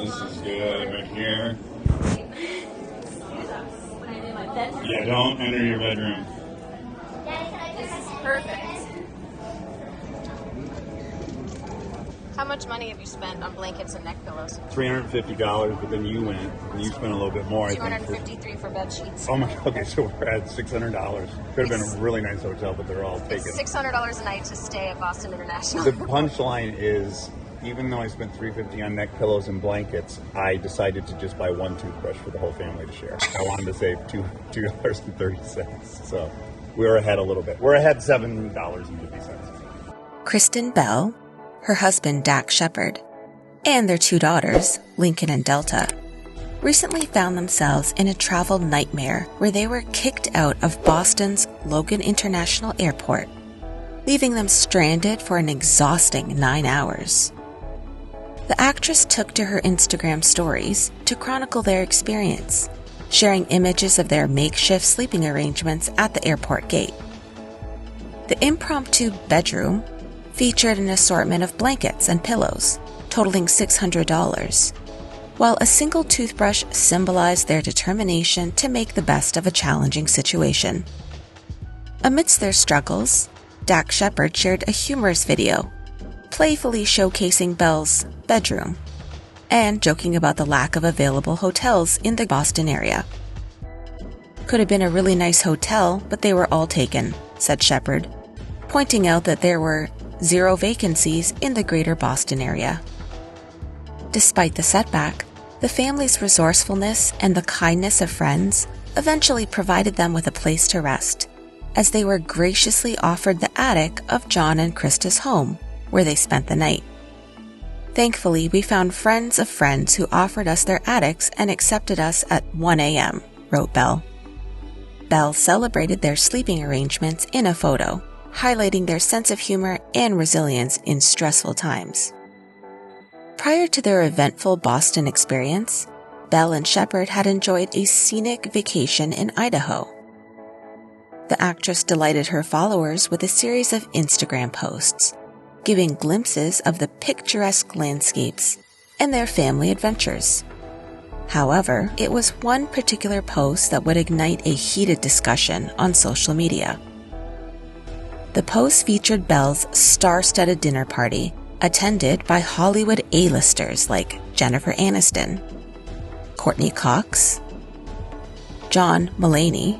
This is good right here. Yeah, don't enter your bedroom. This is perfect. How much money have you spent on blankets and neck pillows? $350, but then you went and you spent a little bit more, I think. $253 for bed sheets. Oh my, okay, so we're at $600. Could have been a really nice hotel, but they're all taken. It's $600 a night to stay at Boston International. The punchline is, even though I spent $350 on neck pillows and blankets, I decided to just buy one toothbrush for the whole family to share. I wanted to save $2.30. So we're ahead a little bit. We're ahead $7.50. Kristen Bell, her husband Dak Shepard, and their two daughters, Lincoln and Delta, recently found themselves in a travel nightmare where they were kicked out of Boston's Logan International Airport, leaving them stranded for an exhausting 9 hours. The actress took to her Instagram stories to chronicle their experience, sharing images of their makeshift sleeping arrangements at the airport gate. The impromptu bedroom featured an assortment of blankets and pillows, totaling $600, while a single toothbrush symbolized their determination to make the best of a challenging situation. Amidst their struggles, Dak Shepard shared a humorous video, playfully showcasing Bell's bedroom and joking about the lack of available hotels in the Boston area. "Could have been a really nice hotel, but they were all taken," said Shepard, pointing out that there were 0 vacancies in the greater Boston area. Despite the setback, the family's resourcefulness and the kindness of friends eventually provided them with a place to rest, as they were graciously offered the attic of John and Krista's home, where they spent the night. "Thankfully, we found friends of friends who offered us their attics and accepted us at 1 a.m., wrote Bell. Bell celebrated their sleeping arrangements in a photo, highlighting their sense of humor and resilience in stressful times. Prior to their eventful Boston experience, Bell and Shepard had enjoyed a scenic vacation in Idaho. The actress delighted her followers with a series of Instagram posts, giving glimpses of the picturesque landscapes and their family adventures. However, it was one particular post that would ignite a heated discussion on social media. The post featured Bell's star-studded dinner party, attended by Hollywood A-listers like Jennifer Aniston, Courtney Cox, John Mulaney,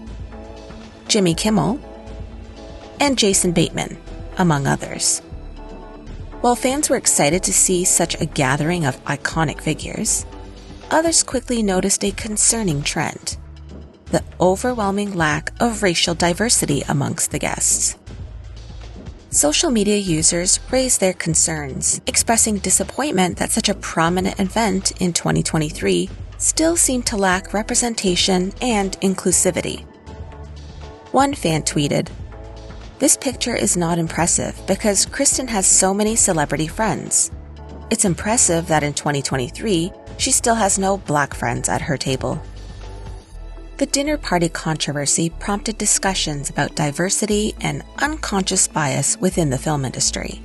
Jimmy Kimmel, and Jason Bateman, among others. While fans were excited to see such a gathering of iconic figures, others quickly noticed a concerning trend: the overwhelming lack of racial diversity amongst the guests. Social media users raised their concerns, expressing disappointment that such a prominent event in 2023 still seemed to lack representation and inclusivity. One fan tweeted, "This picture is not impressive because Kristen has so many celebrity friends. It's impressive that in 2023, she still has no black friends at her table." The dinner party controversy prompted discussions about diversity and unconscious bias within the film industry.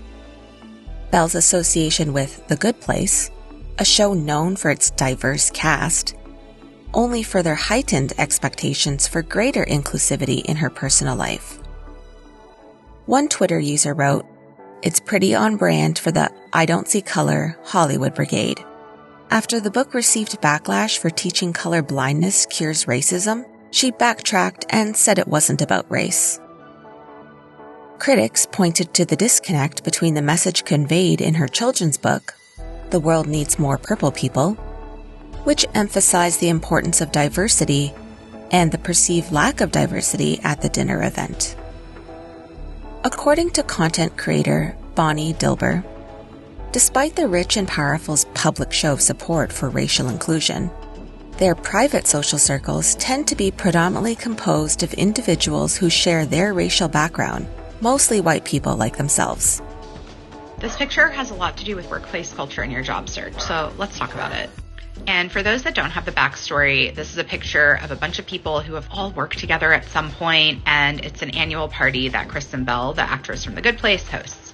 Bell's association with The Good Place, a show known for its diverse cast, only further heightened expectations for greater inclusivity in her personal life. One Twitter user wrote, "It's pretty on brand for the I don't see color Hollywood brigade." After the book received backlash for teaching color blindness cures racism, she backtracked and said it wasn't about race. Critics pointed to the disconnect between the message conveyed in her children's book, The World Needs More Purple People, which emphasized the importance of diversity, and the perceived lack of diversity at the dinner event. According to content creator Bonnie Dilber, despite the rich and powerful's public show of support for racial inclusion, their private social circles tend to be predominantly composed of individuals who share their racial background, mostly white people like themselves. This picture has a lot to do with workplace culture in your job search, so let's talk about it. And for those that don't have the backstory, this is a picture of a bunch of people who have all worked together at some point, and it's an annual party that Kristen Bell, the actress from The Good Place, hosts.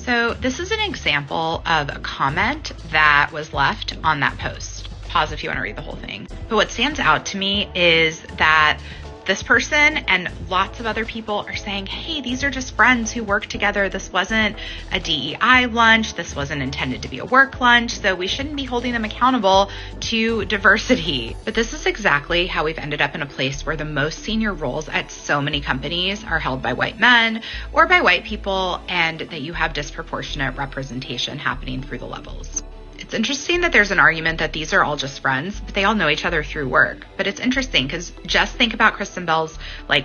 So this is an example of a comment that was left on that post. Pause if you want to read the whole thing. But what stands out to me is that this person and lots of other people are saying, hey, these are just friends who work together. This wasn't a DEI lunch. This wasn't intended to be a work lunch. So we shouldn't be holding them accountable to diversity. But this is exactly how we've ended up in a place where the most senior roles at so many companies are held by white men or by white people, and that you have disproportionate representation happening through the levels. It's interesting that there's an argument that these are all just friends, but they all know each other through work. But it's interesting because just think about Kristen Bell's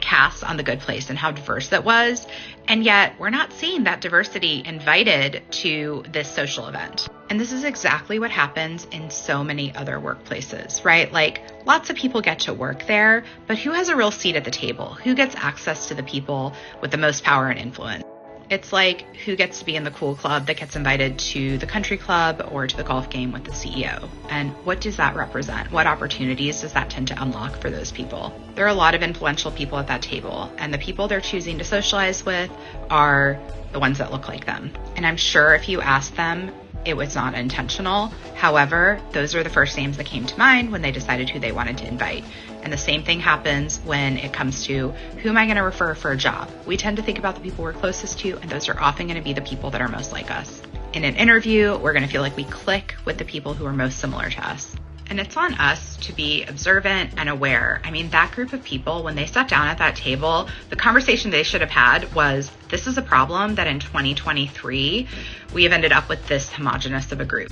cast on The Good Place and how diverse it was. And yet we're not seeing that diversity invited to this social event. And this is exactly what happens in so many other workplaces, right? Lots of people get to work there, but who has a real seat at the table? Who gets access to the people with the most power and influence? It's like who gets to be in the cool club that gets invited to the country club or to the golf game with the CEO. And what does that represent? What opportunities does that tend to unlock for those people? There are a lot of influential people at that table, and the people they're choosing to socialize with are the ones that look like them. And I'm sure if you ask them, it was not intentional. However, those are the first names that came to mind when they decided who they wanted to invite. And the same thing happens when it comes to who am I going to refer for a job? We tend to think about the people we're closest to, and those are often going to be the people that are most like us. In an interview, we're going to feel like we click with the people who are most similar to us. And it's on us to be observant and aware. I mean, that group of people, when they sat down at that table, the conversation they should have had was, this is a problem that in 2023, we have ended up with this homogenous of a group.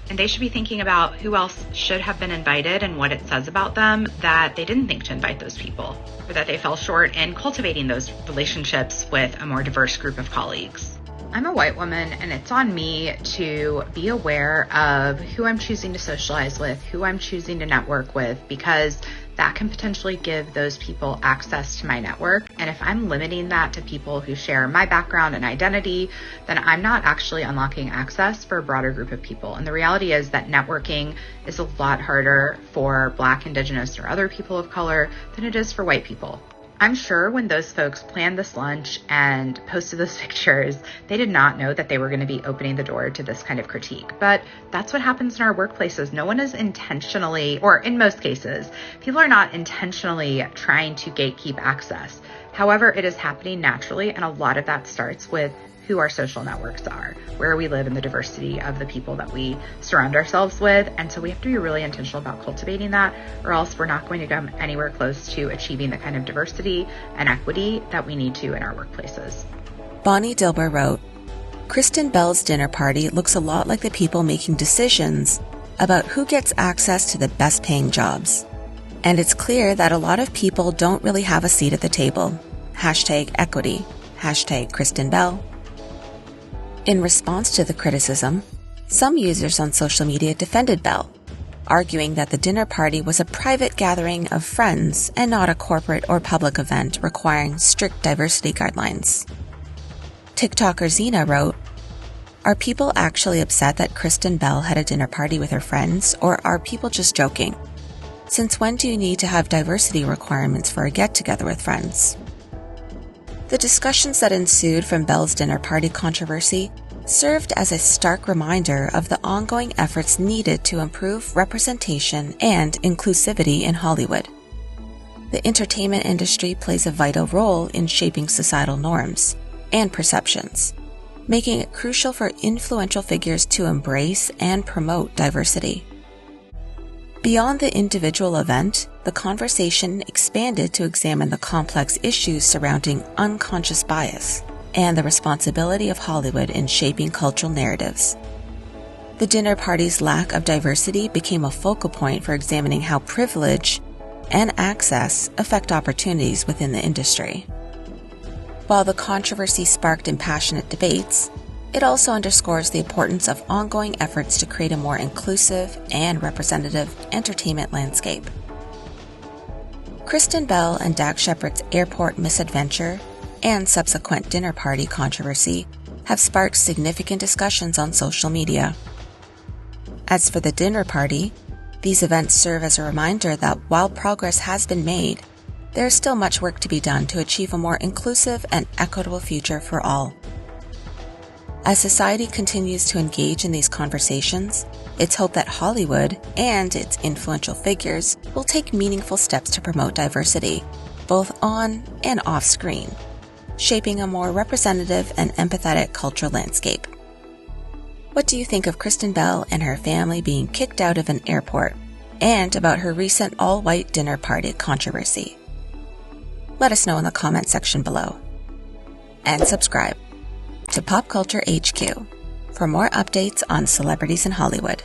And they should be thinking about who else should have been invited and what it says about them that they didn't think to invite those people, or that they fell short in cultivating those relationships with a more diverse group of colleagues. I'm a white woman, and it's on me to be aware of who I'm choosing to socialize with, who I'm choosing to network with, because that can potentially give those people access to my network. And if I'm limiting that to people who share my background and identity, then I'm not actually unlocking access for a broader group of people. And the reality is that networking is a lot harder for Black, Indigenous, or other people of color than it is for white people. I'm sure when those folks planned this lunch and posted those pictures, they did not know that they were going to be opening the door to this kind of critique. But that's what happens in our workplaces. No one is intentionally, or in most cases, people are not intentionally trying to gatekeep access. However, it is happening naturally, and a lot of that starts with who our social networks are, where we live, and the diversity of the people that we surround ourselves with. And so we have to be really intentional about cultivating that, or else we're not going to come anywhere close to achieving the kind of diversity and equity that we need to in our workplaces. Bonnie Dilber wrote, Kristen Bell's dinner party looks a lot like the people making decisions about who gets access to the best paying jobs. And it's clear that a lot of people don't really have a seat at the table. #equity. #Kristen Bell. In response to the criticism, some users on social media defended Bell, arguing that the dinner party was a private gathering of friends and not a corporate or public event requiring strict diversity guidelines. TikToker Xena wrote, are people actually upset that Kristen Bell had a dinner party with her friends, or are people just joking? Since when do you need to have diversity requirements for a get-together with friends? The discussions that ensued from Bell's dinner party controversy served as a stark reminder of the ongoing efforts needed to improve representation and inclusivity in Hollywood. The entertainment industry plays a vital role in shaping societal norms and perceptions, making it crucial for influential figures to embrace and promote diversity. Beyond the individual event, the conversation expanded to examine the complex issues surrounding unconscious bias and the responsibility of Hollywood in shaping cultural narratives. The dinner party's lack of diversity became a focal point for examining how privilege and access affect opportunities within the industry. While the controversy sparked impassionate debates, it also underscores the importance of ongoing efforts to create a more inclusive and representative entertainment landscape. Kristen Bell and Dax Shepard's airport misadventure and subsequent dinner party controversy have sparked significant discussions on social media. As for the dinner party, these events serve as a reminder that while progress has been made, there is still much work to be done to achieve a more inclusive and equitable future for all. As society continues to engage in these conversations, it's hoped that Hollywood and its influential figures will take meaningful steps to promote diversity, both on and off screen, shaping a more representative and empathetic cultural landscape. What do you think of Kristen Bell and her family being kicked out of an airport, and about her recent all-white dinner party controversy? Let us know in the comment section below. And subscribe to Pop Culture HQ for more updates on celebrities in Hollywood.